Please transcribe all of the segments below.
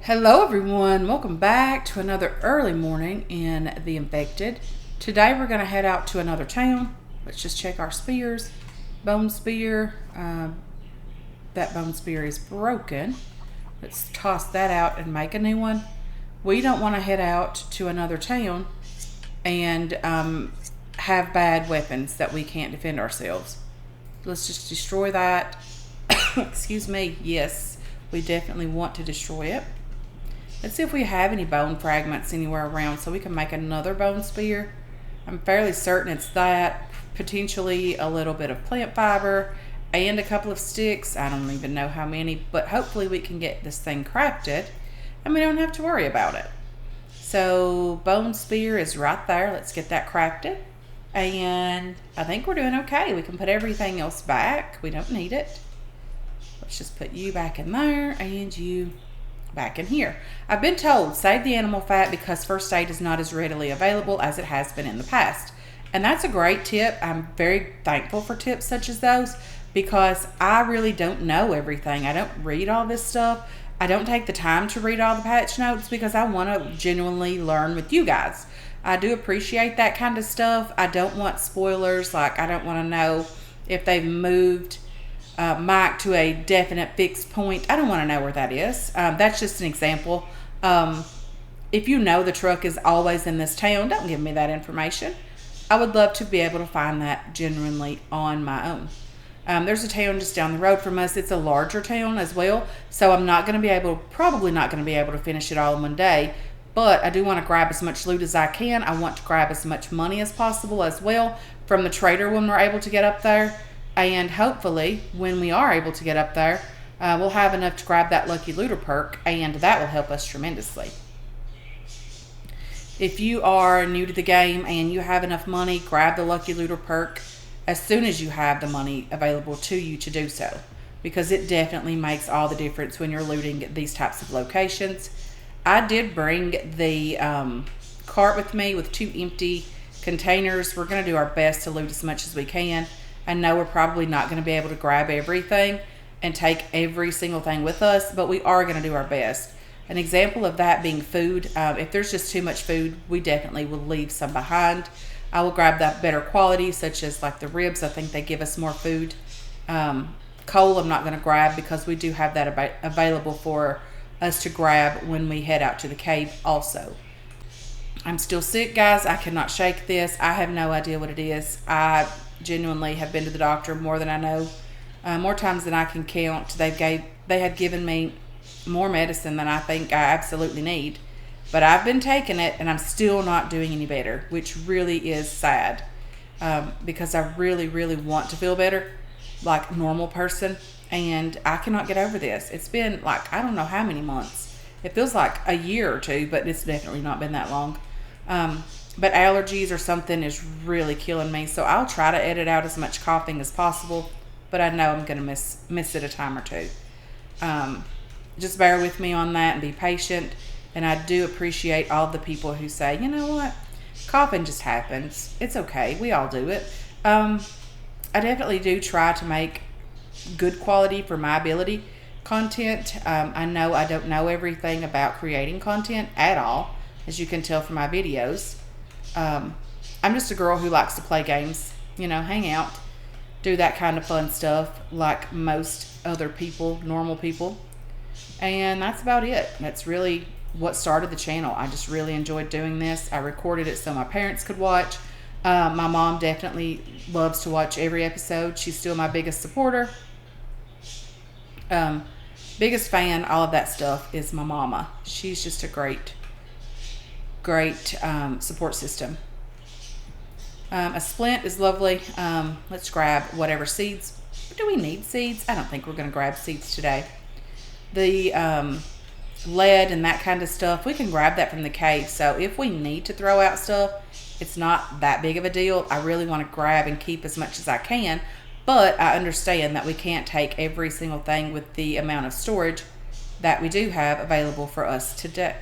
Hello everyone, welcome back to another early morning in The Infected. Today we're going to head out to another town. Let's just check our spears. Bone spear, that bone spear is broken. Let's toss that out and make a new one. We don't want to head out to another town and have bad weapons that we can't defend ourselves. Let's just destroy that. Excuse me, yes, we definitely want to destroy it. Let's see if we have any bone fragments anywhere around so we can make another bone spear. I'm fairly certain it's that, potentially a little bit of plant fiber and a couple of sticks. I don't even know how many, but hopefully we can get this thing crafted and we don't have to worry about it. So bone spear is right there. Let's get that crafted. And I think we're doing okay. We can put everything else back. We don't need it. Let's just put you back in there and you back in here. I've been told save the animal fat because first aid is not as readily available as it has been in the past. And that's a great tip. I'm very thankful for tips such as those because I really don't know everything. I don't read all this stuff. I don't take the time to read all the patch notes because I want to genuinely learn with you guys. I do appreciate that kind of stuff. I don't want spoilers. Like, I don't want to know if they've moved Mike to a definite fixed point. I don't want to know where that is. That's just an example. If you know the truck is always in this town, don't give me that information. I would love to be able to find that genuinely on my own. There's a town just down the road from us. It's a larger town as well, so I'm not going to be able, probably not going to be able to finish it all in one day, but I do want to grab as much loot as I can. I want to grab as much money as possible as well from the trader when we're able to get up there. And hopefully, when we are able to get up there, we'll have enough to grab that Lucky Looter perk, and that will help us tremendously. If you are new to the game and you have enough money, grab the Lucky Looter perk as soon as you have the money available to you to do so, because it definitely makes all the difference when you're looting these types of locations. I did bring the cart with me with 2 empty containers. We're going to do our best to loot as much as we can. I know we're probably not going to be able to grab everything and take every single thing with us, but we are going to do our best. An example of that being food. If there's just too much food, we definitely will leave some behind. I will grab that better quality, such as like the ribs. I think they give us more food. Coal I'm not going to grab because we do have that available for us to grab when we head out to the cave also. I'm still sick, guys. I cannot shake this. I have no idea what it is. I genuinely have been to the doctor more than I know, more times than I can count. They had given me more medicine than I think I absolutely need, but I've been taking it and I'm still not doing any better, which really is sad, because I really want to feel better like a normal person, and I cannot get over this. It's been like, I don't know how many months. It feels like a year or two, but it's definitely not been that long. But allergies or something is really killing me. So I'll try to edit out as much coughing as possible, but I know I'm going to miss it a time or two. Just bear with me on that and be patient. And I do appreciate all the people who say, you know what, coughing just happens. It's okay. We all do it. I definitely do try to make good quality for my ability content. I know I don't know everything about creating content at all, as you can tell from my videos. I'm just a girl who likes to play games, hang out, do that kind of fun stuff like most other people, normal people. And that's about it. That's really what started the channel. I just really enjoyed doing this. I recorded it so my parents could watch. My mom definitely loves to watch every episode. She's still my biggest supporter. Biggest fan, all of that stuff is my mama. She's just a great support system. A splint is lovely. Let's grab whatever seeds. Do we need seeds? I don't think we're going to grab seeds today. The lead and that kind of stuff, we can grab that from the cave. So if we need to throw out stuff, it's not that big of a deal. I really want to grab and keep as much as I can, but I understand that we can't take every single thing with the amount of storage that we do have available for us today.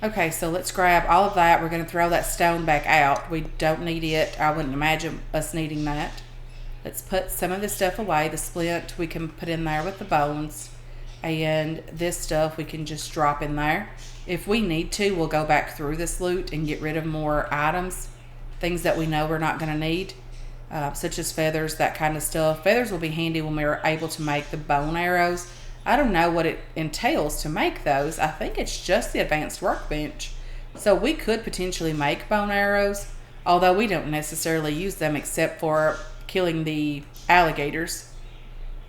Okay, so let's grab all of that. We're going to throw that stone back out. We don't need it. I wouldn't imagine us needing that. Let's put some of this stuff away. The splint we can put in there with the bones. And this stuff we can just drop in there. If we need to, we'll go back through this loot and get rid of more items. Things that we know we're not going to need. Such as feathers, that kind of stuff. Feathers will be handy when we're able to make the bone arrows. I don't know what it entails to make those. I think it's just the advanced workbench. So we could potentially make bone arrows, although we don't necessarily use them except for killing the alligators,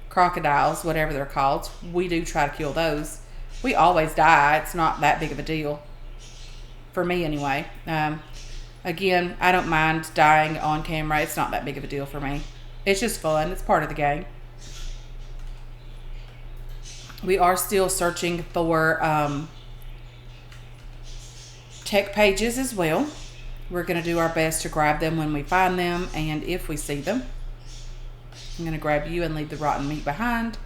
crocodiles, whatever they're called. We do try to kill those. We always die. It's not that big of a deal. For me anyway. Again, I don't mind dying on camera. It's not that big of a deal for me. It's just fun. It's part of the game. We are still searching for tech pages as well. We're going to do our best to grab them when we find them and if we see them. I'm going to grab you and leave the rotten meat behind.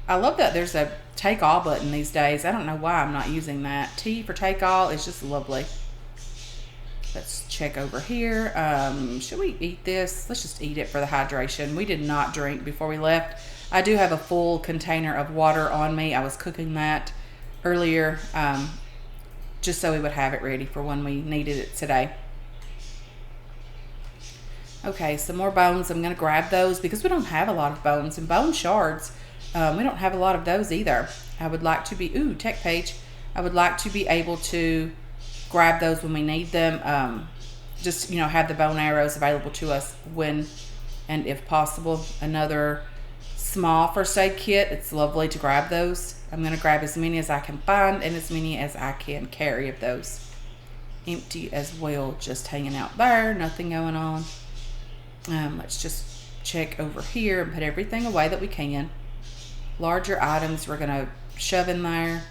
I love that there's a take all button these days. I don't know why I'm not using that. T for take all is just lovely. Let's check over here. Should we eat this? Let's just eat it for the hydration. We did not drink before we left. I do have a full container of water on me. I was cooking that earlier just so we would have it ready for when we needed it today. Okay, some more bones. I'm going to grab those because we don't have a lot of bones. And bone shards, we don't have a lot of those either. I would like to be, tech page. I would like to be able to grab those when we need them. Just, have the bone arrows available to us when and if possible. Another small first aid kit. It's lovely to grab those. I'm going to grab as many as I can find and as many as I can carry of those. Empty as well, just hanging out there. Nothing going on. Let's just check over here and put everything away that we can. Larger items we're going to shove in there.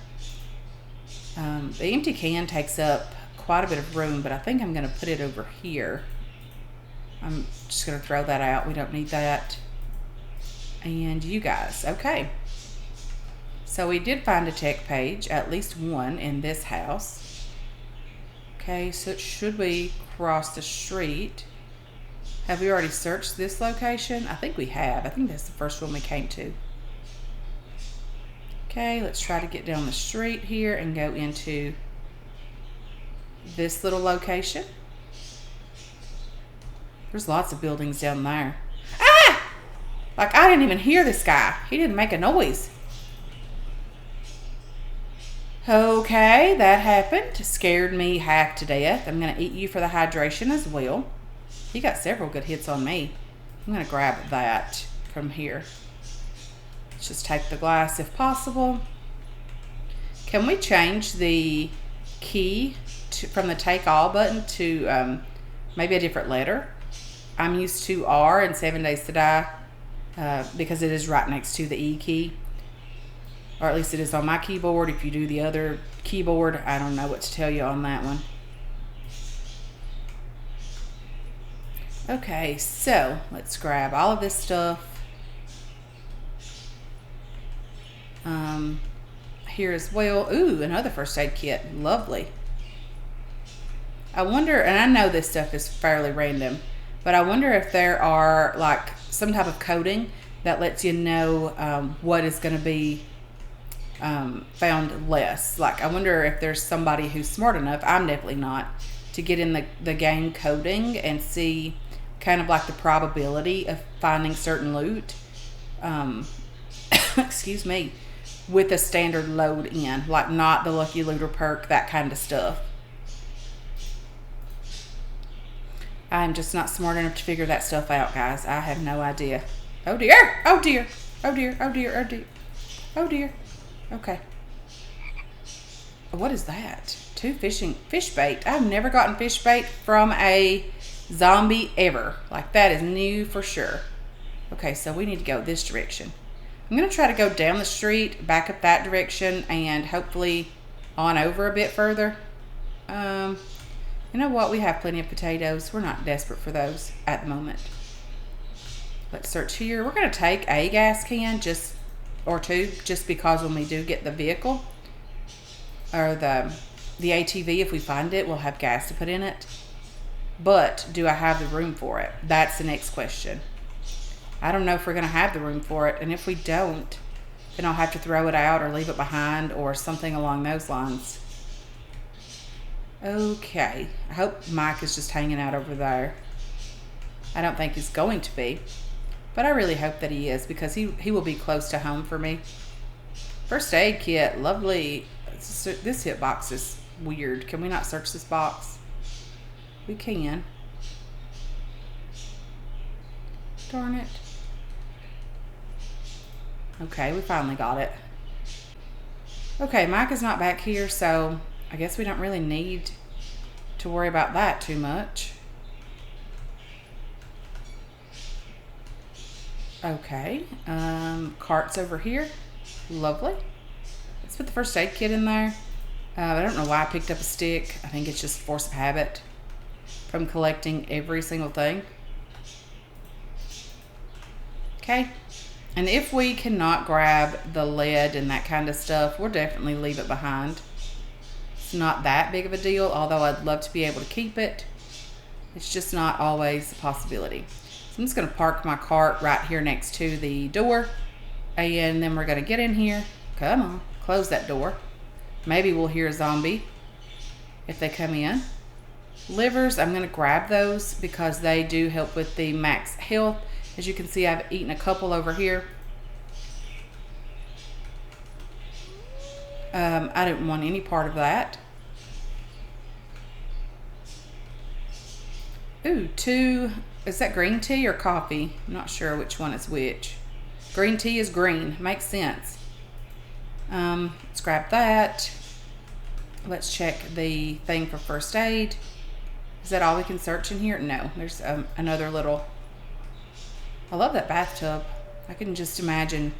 The empty can takes up quite a bit of room, but I think I'm going to put it over here. I'm just going to throw that out. We don't need that. And you guys. Okay. So we did find a tech page, at least one in this house. Okay, so should we cross the street? Have we already searched this location? I think we have. I think that's the first one we came to. Okay, let's try to get down the street here and go into this little location. There's lots of buildings down there. Ah! Like I didn't even hear this guy. He didn't make a noise. Okay, that happened. Scared me half to death. I'm going to eat you for the hydration as well. He got several good hits on me. I'm going to grab that from here. Let's just take the glass if possible. Can we change the key from the take all button to maybe a different letter? I'm used to R in 7 Days to Die because it is right next to the E key. Or at least it is on my keyboard. If you do the other keyboard, I don't know what to tell you on that one. Okay, so let's grab all of this stuff. Here as well. Ooh, another first aid kit. Lovely. I wonder, and I know this stuff is fairly random, but I wonder if there are like some type of coding that lets you know what is going to be found less. Like I wonder if there's somebody who's smart enough, I'm definitely not, to get in the game coding and see kind of like the probability of finding certain loot. Excuse me. With a standard load in, like not the Lucky Looter perk, that kind of stuff. I'm just not smart enough to figure that stuff out, guys. I have no idea. Oh dear! Oh dear! Oh dear! Oh dear! Oh dear! Oh dear! Okay. What is that? 2 fish bait. I've never gotten fish bait from a zombie ever. Like that is new for sure. Okay, so we need to go this direction. I'm going to try to go down the street, back up that direction, and hopefully on over a bit further. You know what? We have plenty of potatoes. We're not desperate for those at the moment. Let's search here. We're going to take a gas can or two, just because when we do get the vehicle or the ATV, if we find it, we'll have gas to put in it. But do I have the room for it? That's the next question. I don't know if we're going to have the room for it. And if we don't, then I'll have to throw it out or leave it behind or something along those lines. Okay. I hope Mike is just hanging out over there. I don't think he's going to be. But I really hope that he is, because he will be close to home for me. First aid kit. Lovely. This hit box is weird. Can we not search this box? We can. Darn it. Okay, we finally got it. Okay, Mike is not back here, so I guess we don't really need to worry about that too much. Okay, carts over here. Lovely. Let's put the first aid kit in there. I don't know why I picked up a stick. I think it's just force of habit from collecting every single thing. Okay. And if we cannot grab the lead and that kind of stuff, we'll definitely leave it behind. It's not that big of a deal, although I'd love to be able to keep it. It's just not always a possibility. So I'm just going to park my cart right here next to the door. And then we're going to get in here. Come on, close that door. Maybe we'll hear a zombie if they come in. Livers, I'm going to grab those because they do help with the max health. As you can see, I've eaten a couple over here. I didn't want any part of that. Ooh, is that green tea or coffee? I'm not sure which one is which. Green tea is green. Makes sense. Let's grab that. Let's check the thing for first aid. Is that all we can search in here? No, there's another little... I love that bathtub. I can just imagine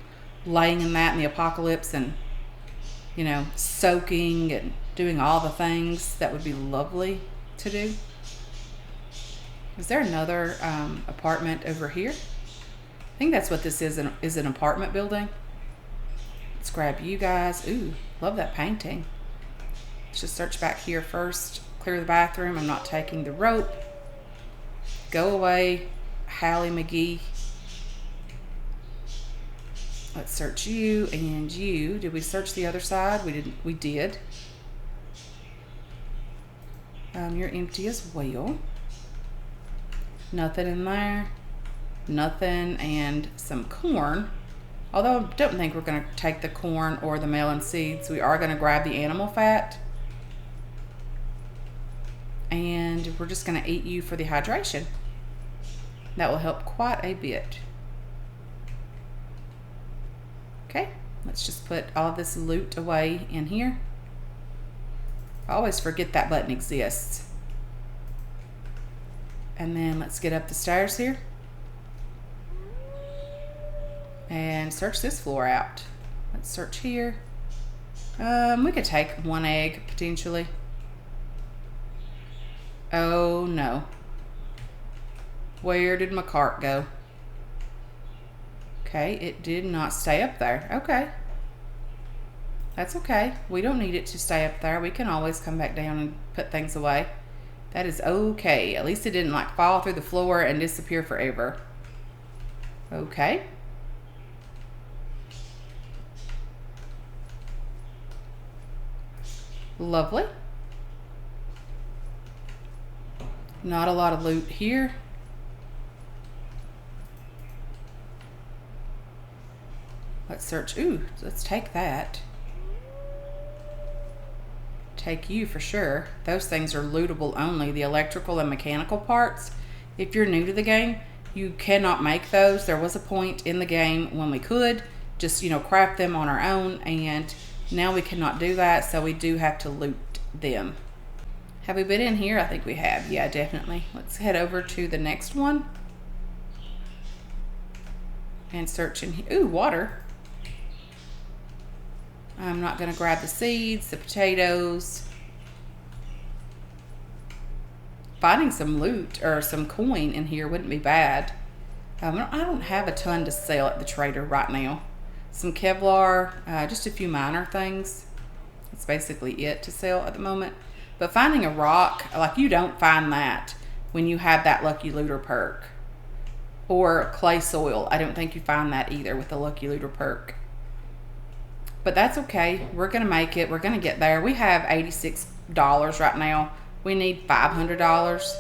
laying in that in the apocalypse and, you know, soaking and doing all the things. That would be lovely to do. Is there another apartment over here? I think that's what this is an apartment building. Let's grab you guys. Ooh, love that painting. Let's just search back here first. Clear the bathroom. I'm not taking the rope. Go away, Hallie McGee. Let's search you and you. Did we search the other side? We didn't. We did. You're empty as well. Nothing in there. Nothing, and some corn. Although I don't think we're going to take the corn or the melon seeds. We are going to grab the animal fat. And we're just going to eat you for the hydration. That will help quite a bit. Okay, let's just put all this loot away in here. I always forget that button exists. And then let's get up the stairs here. And search this floor out. Let's search here. We could take one egg, potentially. Oh, no. Where did my cart go? Okay, it did not stay up there. Okay. That's okay. We don't need it to stay up there. We can always come back down and put things away. That is okay. At least it didn't like fall through the floor and disappear forever. Okay. Lovely. Not a lot of loot here. Let's search. Ooh, let's take that. Take you for sure. Those things are lootable only. The electrical and mechanical parts. If you're new to the game, you cannot make those. There was a point in the game when we could just, you know, craft them on our own, and now we cannot do that, so we do have to loot them. Have we been in here? I think we have. Yeah, definitely. Let's head over to the next one and search in here. Ooh, water. I'm not going to grab the seeds, the potatoes. Finding some loot or some coin in here wouldn't be bad. I don't have a ton to sell at the trader right now. Some Kevlar, just a few minor things. That's basically it to sell at the moment. But finding a rock, like, you don't find that when you have that Lucky Looter perk. or clay soil. I don't think you find that either with the Lucky Looter perk. But that's okay. We're going to make it. We're going to get there. We have $86 right now. We need $500.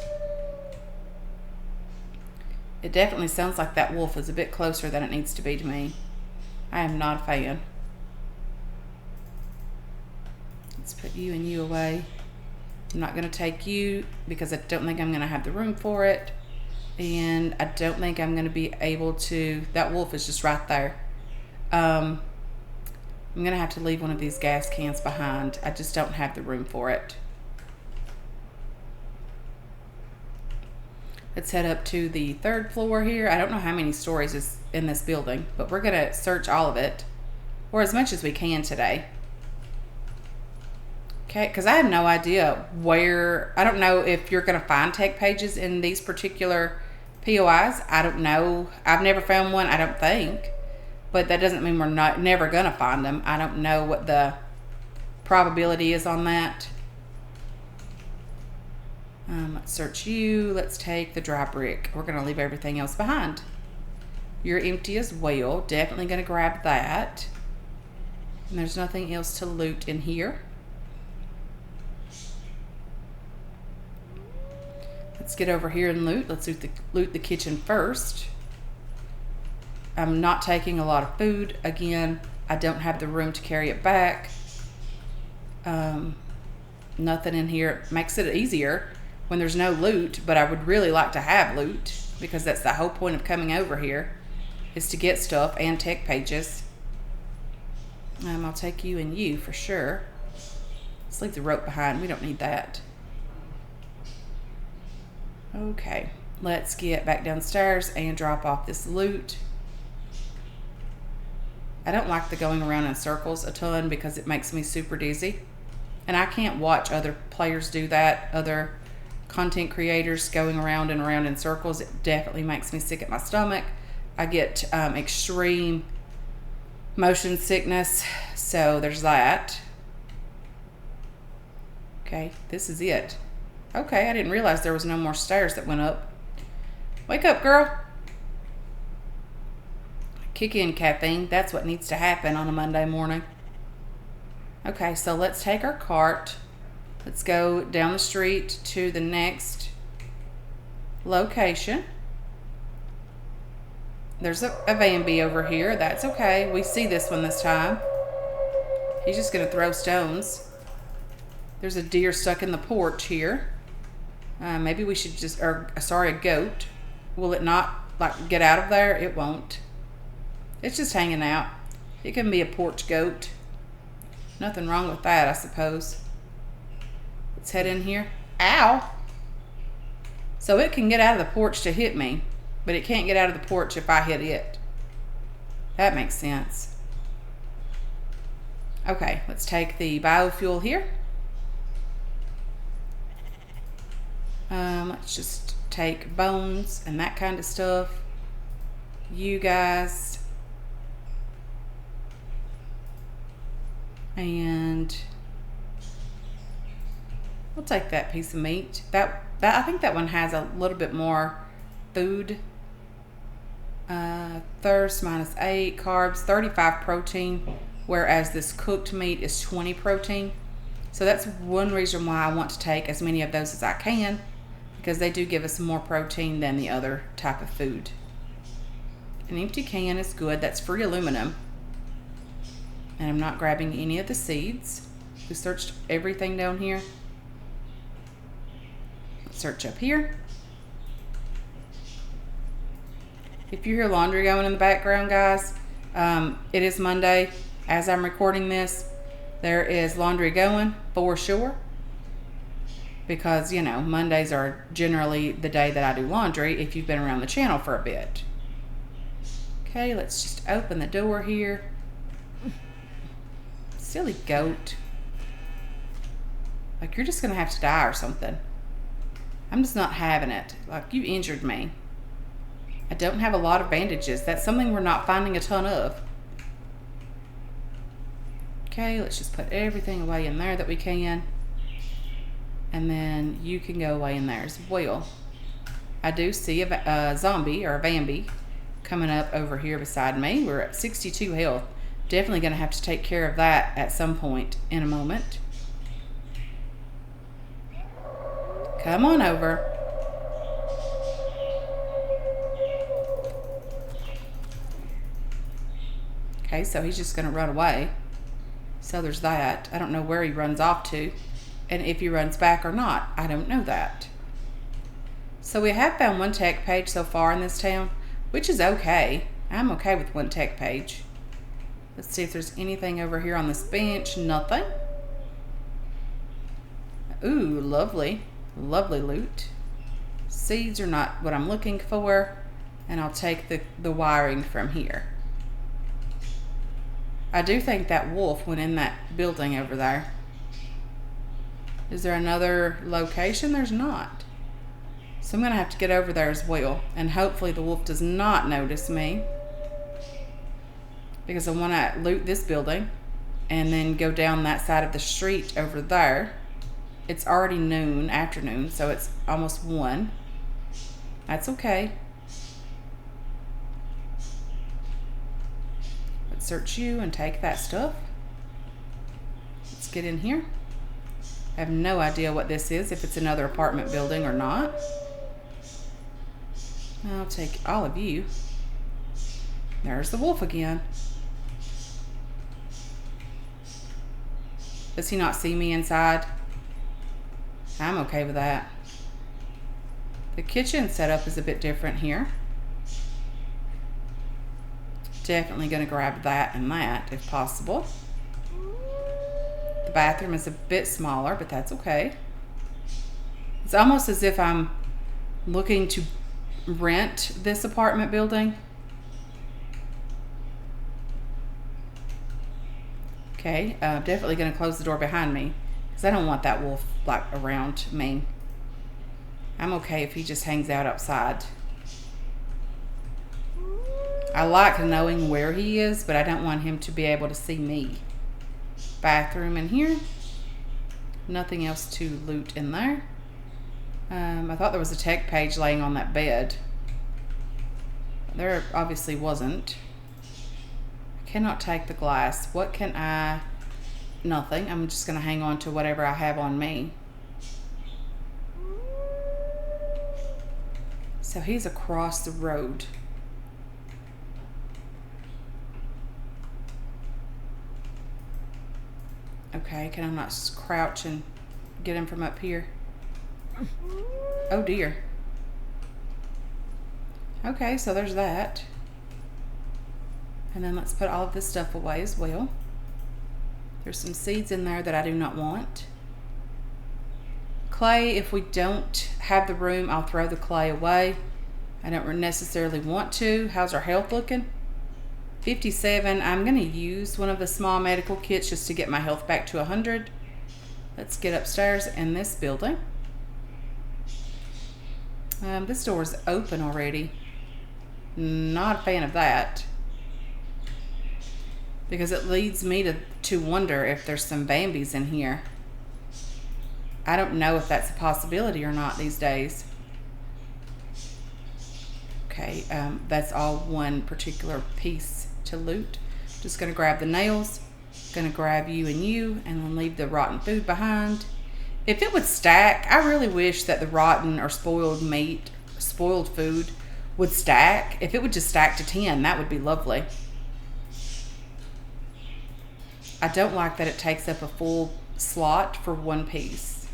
It definitely sounds like that wolf is a bit closer than it needs to be to me. I am not a fan. Let's put you and you away. I'm not going to take you because I don't think I'm going to have the room for it. And I don't think I'm going to be able to... That wolf is just right there. I'm going to have to leave one of these gas cans behind. I just don't have the room for it. Let's head up to the 3rd floor here. I don't know how many stories is in this building, but we're going to search all of it, or as much as we can today. Okay, because I have no idea where... I don't know if you're going to find tech pages in these particular POIs. I don't know. I've never found one, I don't think. But that doesn't mean we're never going to find them. I don't know what the probability is on that. Let's search you. Let's take the dry brick. We're going to leave everything else behind. You're empty as well. Definitely going to grab that. And there's nothing else to loot in here. Let's get over here and loot. Let's loot the kitchen first. I'm not taking a lot of food. Again, I don't have the room to carry it back. Nothing in here. Makes it easier when there's no loot, but I would really like to have loot because that's the whole point of coming over here, is to get stuff and tech pages. I'll take you and you for sure. Let's leave the rope behind. We don't need that. Okay, let's get back downstairs and drop off this loot. I don't like the going around in circles a ton because it makes me super dizzy. And I can't watch other players do that, other content creators going around and around in circles. It definitely makes me sick at my stomach. I get extreme motion sickness, so there's that. Okay, this is it. Okay, I didn't realize there was no more stairs that went up. Wake up, girl. Kick in caffeine. That's what needs to happen on a Monday morning. Okay, so let's take our cart. Let's go down the street to the next location. There's a Bambi over here. That's okay. We see this one this time. He's just going to throw stones. There's a deer stuck in the porch here. Maybe we should just... a goat. Will it not, get out of there? It won't. It's just hanging out. It can be a porch goat. Nothing wrong with that, I suppose. Let's head in here. Ow! So it can get out of the porch to hit me, but it can't get out of the porch if I hit it. That makes sense. Okay, let's take the biofuel here. Let's just take bones and that kind of stuff. You guys. And we'll take that piece of meat. That I think that one has a little bit more food. Thirst -8, carbs 35 protein, whereas this cooked meat is 20 protein. So that's one reason why I want to take as many of those as I can, because they do give us more protein than the other type of food. An empty can is good. That's free aluminum. And I'm not grabbing any of the seeds. We searched everything down here. Let's search up here. If you hear laundry going in the background, guys, it is Monday. As I'm recording this, there is laundry going for sure. Because, Mondays are generally the day that I do laundry if you've been around the channel for a bit. Okay, let's just open the door here. Silly goat. You're just going to have to die or something. I'm just not having it. You injured me. I don't have a lot of bandages. That's something we're not finding a ton of. Okay, let's just put everything away in there that we can. And then you can go away in there as well. I do see a zombie or a Bambi coming up over here beside me. We're at 62 health. Definitely going to have to take care of that at some point in a moment. Come on over. Okay, so he's just going to run away. So there's that. I don't know where he runs off to, and if he runs back or not. I don't know that. So we have found one tech page so far in this town, which is okay. I'm okay with one tech page. Let's see if there's anything over here on this bench. Nothing. Ooh, lovely. Lovely loot. Seeds are not what I'm looking for, and I'll take the wiring from here. I do think that wolf went in that building over there. Is there another location? There's not. So I'm going to have to get over there as well. And hopefully the wolf does not notice me. Because I want to loot this building and then go down that side of the street over there. It's already afternoon, so it's almost 1. That's okay. Search you and take that stuff. Let's get in here. I have no idea what this is, if it's another apartment building or not. I'll take all of you. There's the wolf again. Does he not see me inside? I'm okay with that. The kitchen setup is a bit different here. Definitely going to grab that and that if possible. The bathroom is a bit smaller, but that's okay. It's almost as if I'm looking to rent this apartment building. Okay, definitely going to close the door behind me because I don't want that wolf like around me. I'm okay if he just hangs out outside. I like knowing where he is, but I don't want him to be able to see me. Bathroom in here. Nothing else to loot in there. I thought there was a tech page laying on that bed. There obviously wasn't. I cannot take the glass. What can I... Nothing. I'm just going to hang on to whatever I have on me. So he's across the road. Okay, can I not crouch and get him from up here? Oh dear. Okay, so there's that. And then let's put all of this stuff away as well. There's some seeds in there that I do not want. Clay, if we don't have the room, I'll throw the clay away. I don't necessarily want to. How's our health looking? 57. I'm going to use one of the small medical kits just to get my health back to 100. Let's get upstairs in this building. This door is open already. Not a fan of that. Because it leads me to wonder if there's some Bambis in here. I don't know if that's a possibility or not these days. Okay, that's all one particular piece to loot. Just going to grab the nails, going to grab you, and then leave the rotten food behind. If it would stack, I really wish that the rotten or spoiled meat, spoiled food would stack. If it would just stack to 10, that would be lovely. I don't like that it takes up a full slot for one piece.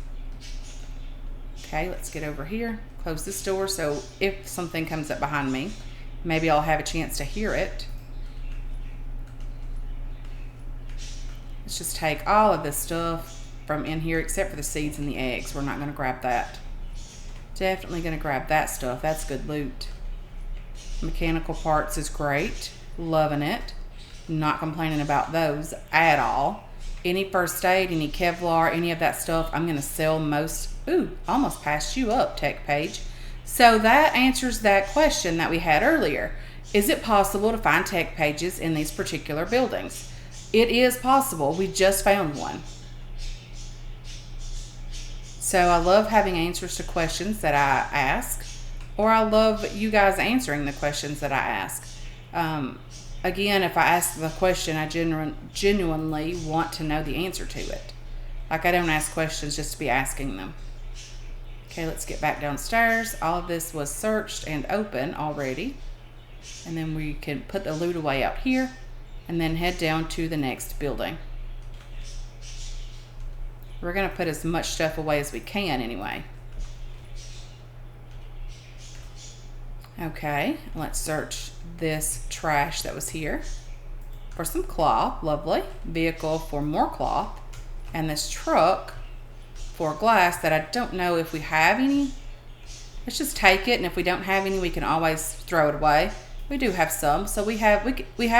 Okay, let's get over here. Close this door so if something comes up behind me, maybe I'll have a chance to hear it. Let's just take all of this stuff from in here except for the seeds and the eggs. We're not going to grab that. Definitely going to grab that stuff. That's good loot. Mechanical parts is great. Loving it. Not complaining about those at all. Any first aid, any Kevlar, any of that stuff, I'm going to sell most. Ooh, almost passed you up, tech page. So that answers that question that we had earlier. Is it possible to find tech pages in these particular buildings? It is possible. We just found one. So I love having answers to questions that I ask. or I love you guys answering the questions that I ask. Again, if I ask the question, I genuinely want to know the answer to it. Like, I don't ask questions just to be asking them. Okay, let's get back downstairs. All of this was searched and open already. And then we can put the loot away out here and then head down to the next building. We're going to put as much stuff away as we can anyway. Okay, let's search this trash that was here for some cloth. Lovely. Vehicle for more cloth. And this truck for glass that I don't know if we have any. Let's just take it, and if we don't have any, we can always throw it away. We do have some, so we have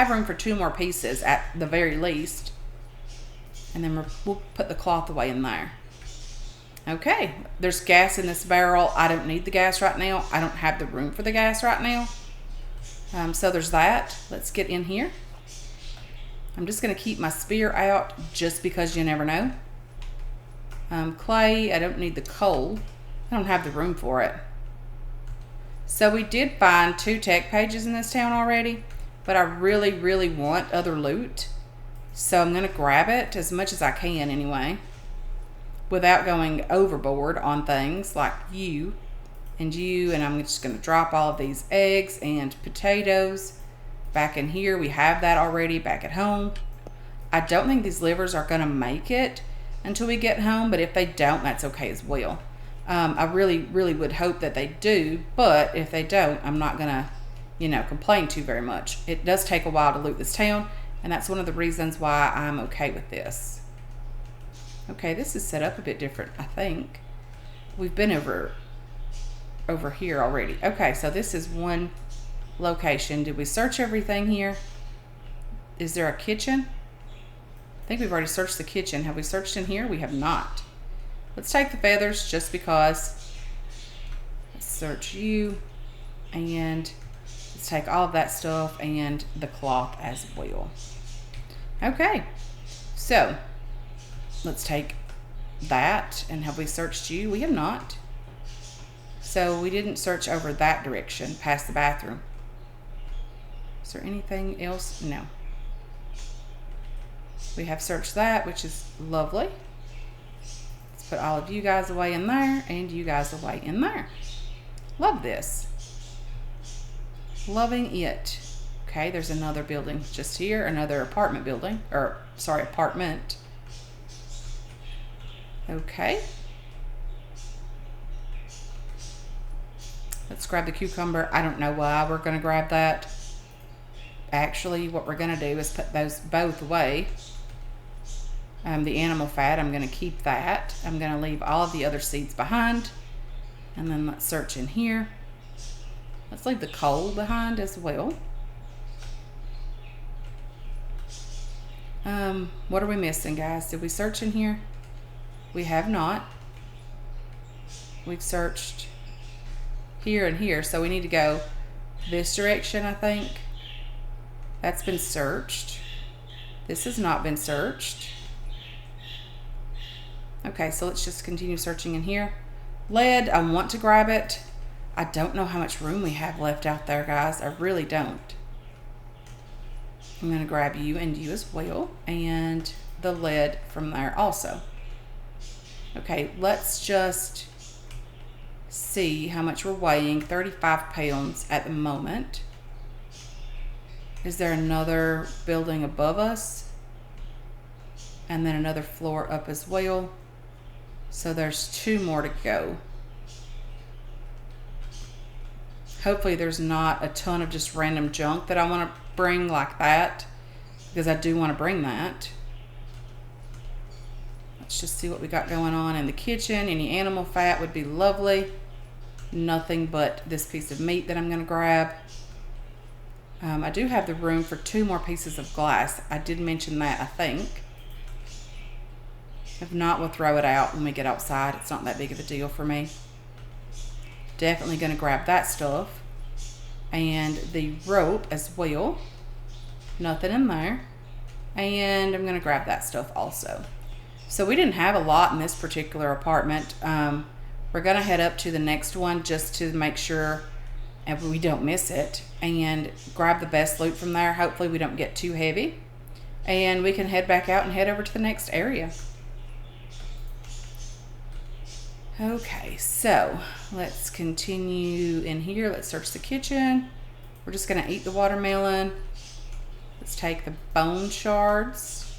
room for 2 more pieces at the very least. And then we'll put the cloth away in there. Okay, there's gas in this barrel. I don't need the gas right now. I don't have the room for the gas right now. So there's that. Let's get in here. I'm just going to keep my spear out just because you never know. Clay, I don't need the coal. I don't have the room for it. So we did find 2 tech pages in this town already, but I really, really want other loot. So I'm going to grab it as much as I can anyway, without going overboard on things like you, and I'm just going to drop all of these eggs and potatoes back in here. We have that already back at home. I don't think these livers are going to make it until we get home, but if they don't, that's okay as well. I really, really would hope that they do, but if they don't, I'm not going to, complain too very much. It does take a while to loot this town, and that's one of the reasons why I'm okay with this. Okay, this is set up a bit different, I think. We've been over here already. Okay, so this is one location. Did we search everything here? Is there a kitchen? I think we've already searched the kitchen. Have we searched in here? We have not. Let's take the feathers just because. Let's search you. And let's take all of that stuff and the cloth as well. Okay. So, let's take that. And have we searched you? We have not. So, we didn't search over that direction past the bathroom. Is there anything else? No. We have searched that, which is lovely. Let's put all of you guys away in there and you guys away in there. Love this. Loving it. Okay, there's another building just here, another apartment building, apartment. Okay. Let's grab the cucumber. I don't know why we're going to grab that. Actually, what we're going to do is put those both away. The animal fat, I'm going to keep that. I'm going to leave all of the other seeds behind. And then let's search in here. Let's leave the coal behind as well. What are we missing, guys? Did we search in here? We have not. We've searched here and here, so we need to go this direction, I think. That's been searched. This has not been searched. Okay, so let's just continue searching in here. Lead, I want to grab it. I don't know how much room we have left out there, guys. I really don't. I'm going to grab you and you as well, and the lead from there also. Okay, let's just see how much we're weighing. 35 pounds at the moment. Is there another building above us? And then another floor up as well. So there's 2 more to go. Hopefully there's not a ton of just random junk that I want to bring like that, because I do want to bring that. Let's just see what we got going on in the kitchen. Any animal fat would be lovely. Nothing but this piece of meat that I'm going to grab. I do have the room for 2 more pieces of glass. I did mention that, I think. If not, we'll throw it out when we get outside. It's not that big of a deal for me. Definitely going to grab that stuff. And the rope as well. Nothing in there. And I'm going to grab that stuff also. So we didn't have a lot in this particular apartment. We're going to head up to the next one just to make sure and we don't miss it, and grab the best loot from there. Hopefully we don't get too heavy, and we can head back out and head over to the next area. Okay, so let's continue in here. Let's search the kitchen. We're just going to eat the watermelon. Let's take the bone shards.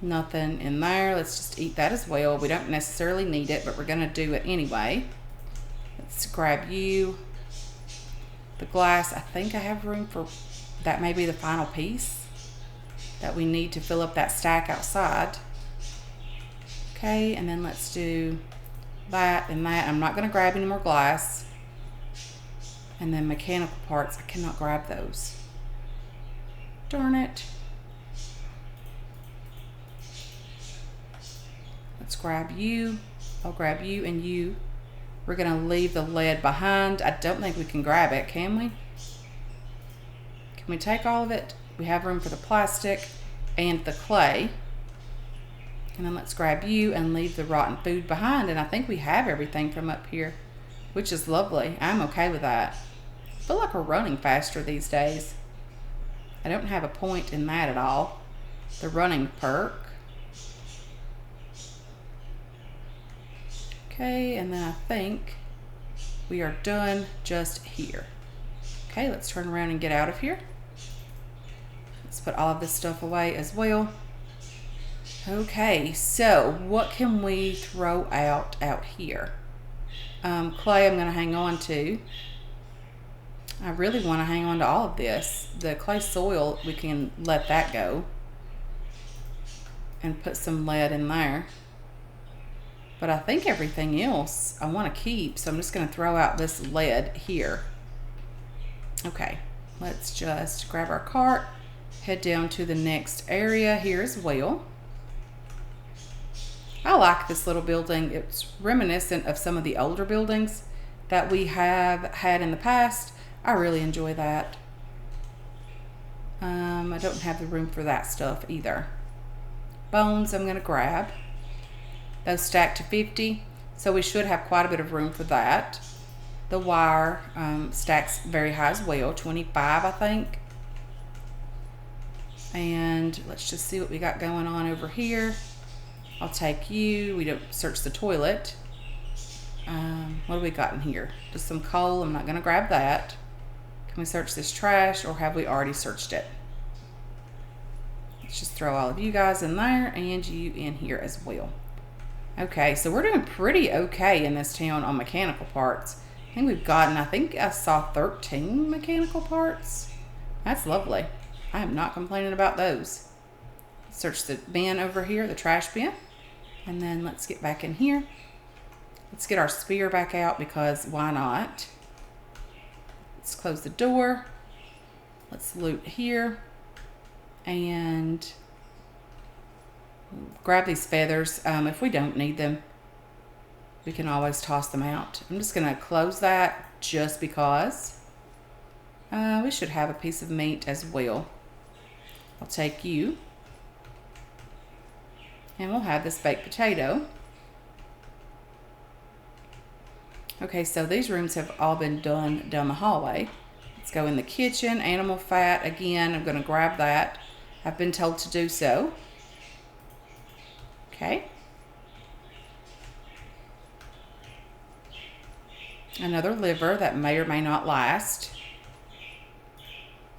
Nothing in there. Let's just eat that as well. We don't necessarily need it, but we're going to do it anyway. Let's grab you. The glass, I think I have room for, that may be the final piece that we need to fill up that stack outside. Okay, and then let's do that and that. I'm not going to grab any more glass. And then mechanical parts, I cannot grab those. Darn it. Let's grab you. I'll grab you and you. We're going to leave the lead behind. I don't think we can grab it, can we? Can we take all of it? We have room for the plastic and the clay. And then let's grab you and leave the rotten food behind. And I think we have everything from up here, which is lovely. I'm okay with that. I feel like we're running faster these days. I don't have a point in that at all. The running perk. Okay, and then I think we are done just here. Okay, let's turn around and get out of here. Let's put all of this stuff away as well. Okay, so what can we throw out here? Clay I'm going to hang on to. I really want to hang on to all of this. The clay soil, we can let that go and put some lead in there. But I think everything else I want to keep, so I'm just going to throw out this lead here. Okay, let's just grab our cart, head down to the next area here as well. I like this little building. It's reminiscent of some of the older buildings that we have had in the past. I really enjoy that. I don't have the room for that stuff either. Bones I'm going to grab. Those stack to 50, so we should have quite a bit of room for that. The wire stacks very high as well, 25 I think. And let's just see what we got going on over here. I'll take you. We don't search the toilet. What do we got in here? Just some coal. I'm not going to grab that. Can we search this trash, or have we already searched it? Let's just throw all of you guys in there and you in here as well. Okay, so we're doing pretty okay in this town on mechanical parts. I think we've gotten, I think I saw 13 mechanical parts. That's lovely. I am not complaining about those. Search the bin over here, the trash bin. And then let's get back in here. Let's get our spear back out because why not? Let's close the door. Let's loot here. And grab these feathers. If we don't need them, we can always toss them out. I'm just going to close that just because. We should have a piece of meat as well. I'll take you. And we'll have this baked potato. Okay, so these rooms have all been done down the hallway. Let's go in the kitchen. Animal fat, again, I'm going to grab that. I've been told to do so. Okay. Another liver that may or may not last.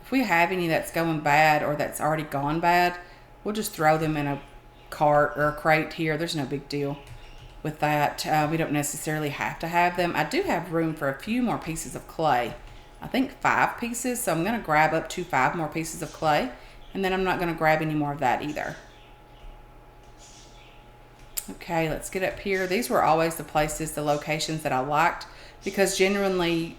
If we have any that's going bad or that's already gone bad, we'll just throw them in a cart or a crate here. There's no big deal with that. We don't necessarily have to have them. I do have room for a few more pieces of clay. I think 5 pieces, so I'm going to grab up to 5 more pieces of clay, and then I'm not going to grab any more of that either. Okay, let's get up here. These were always the places, the locations that I liked, because generally,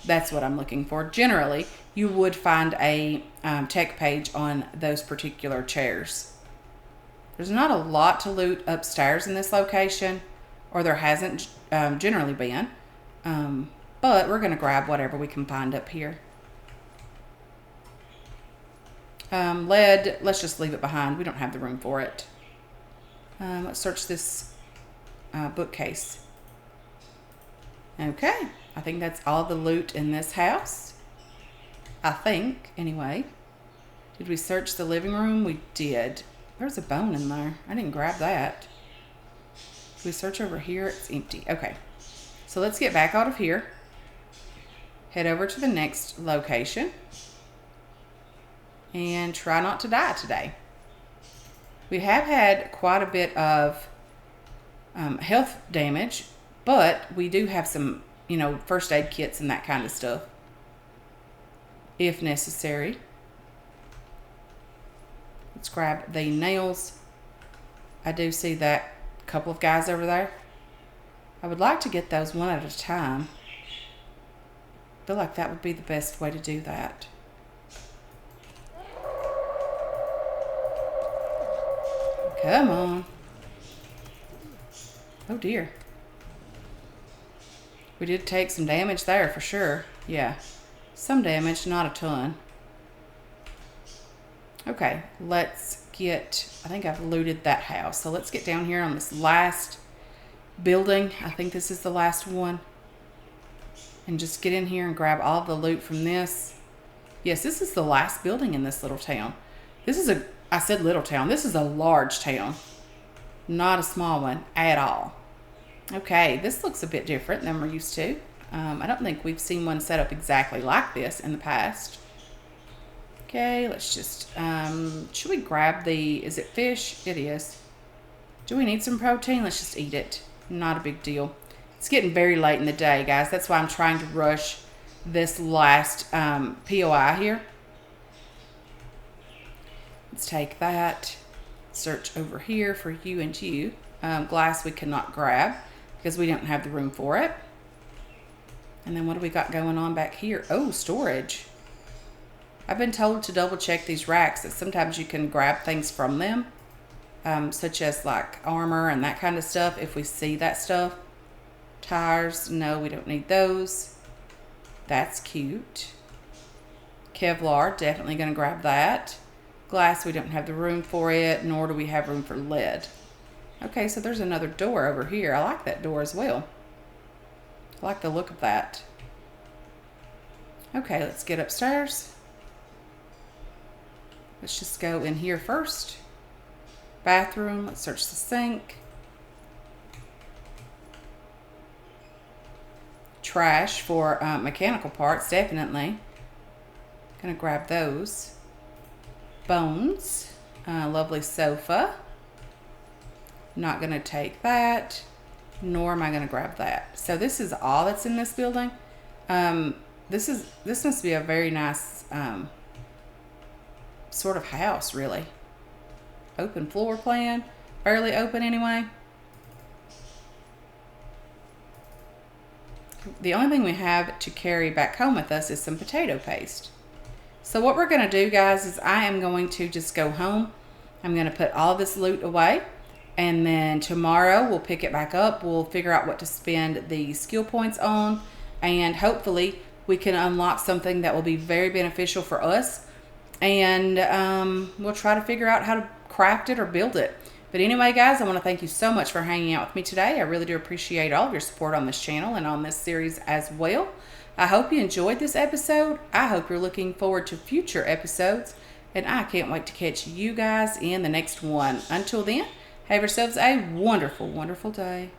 that's what I'm looking for. Generally, you would find a tech page on those particular chairs. There's not a lot to loot upstairs in this location, or there hasn't generally been, but we're going to grab whatever we can find up here. Lead, let's just leave it behind. We don't have the room for it. Let's search this bookcase. Okay, I think that's all the loot in this house. I think, anyway. Did we search the living room? We did. There's a bone in there. I didn't grab that. Did we search over here? It's empty. Okay, so let's get back out of here. Head over to the next location. And try not to die today. We have had quite a bit of health damage, but we do have some, first aid kits and that kind of stuff, if necessary. Let's grab the nails. I do see that couple of guys over there. I would like to get those one at a time. I feel like that would be the best way to do that. Come on. Oh dear. We did take some damage there for sure. Yeah. Some damage, not a ton. Okay, let's get... I think I've looted that house. So let's get down here on this last building. I think this is the last one. And just get in here and grab all the loot from this. Yes, this is the last building in this little town. This is a... I said little town. This is a large town. Not a small one at all. Okay, this looks a bit different than we're used to. I don't think we've seen one set up exactly like this in the past. Okay, let's just... should we grab the... Is it fish? It is. Do we need some protein? Let's just eat it. Not a big deal. It's getting very late in the day, guys. That's why I'm trying to rush this last POI here. Let's take that, search over here for you and you. Glass we cannot grab because we don't have the room for it. And then what do we got going on back here? Oh, storage. I've been told to double check these racks, that sometimes you can grab things from them, such as like armor and that kind of stuff if we see that stuff. Tires, no, we don't need those. That's cute. Kevlar, definitely going to grab that. Glass, we don't have the room for it, nor do we have room for lead. Okay, so there's another door over here. I like that door as well. I like the look of that. Okay, let's get upstairs. Let's just go in here first. Bathroom, let's search the sink. Trash for mechanical parts, definitely. Gonna grab those. Bones, lovely sofa. Not gonna take that, nor am I gonna grab that. So this is all that's in this building. This must be a very nice sort of house, really. Open floor plan, fairly open anyway. The only thing we have to carry back home with us is some potato paste. So what we're going to do, guys, is I am going to just go home. I'm going to put all this loot away. And then tomorrow we'll pick it back up. We'll figure out what to spend the skill points on. And hopefully we can unlock something that will be very beneficial for us. And we'll try to figure out how to craft it or build it. But anyway, guys, I want to thank you so much for hanging out with me today. I really do appreciate all of your support on this channel and on this series as well. I hope you enjoyed this episode. I hope you're looking forward to future episodes. And I can't wait to catch you guys in the next one. Until then, have yourselves a wonderful, wonderful day.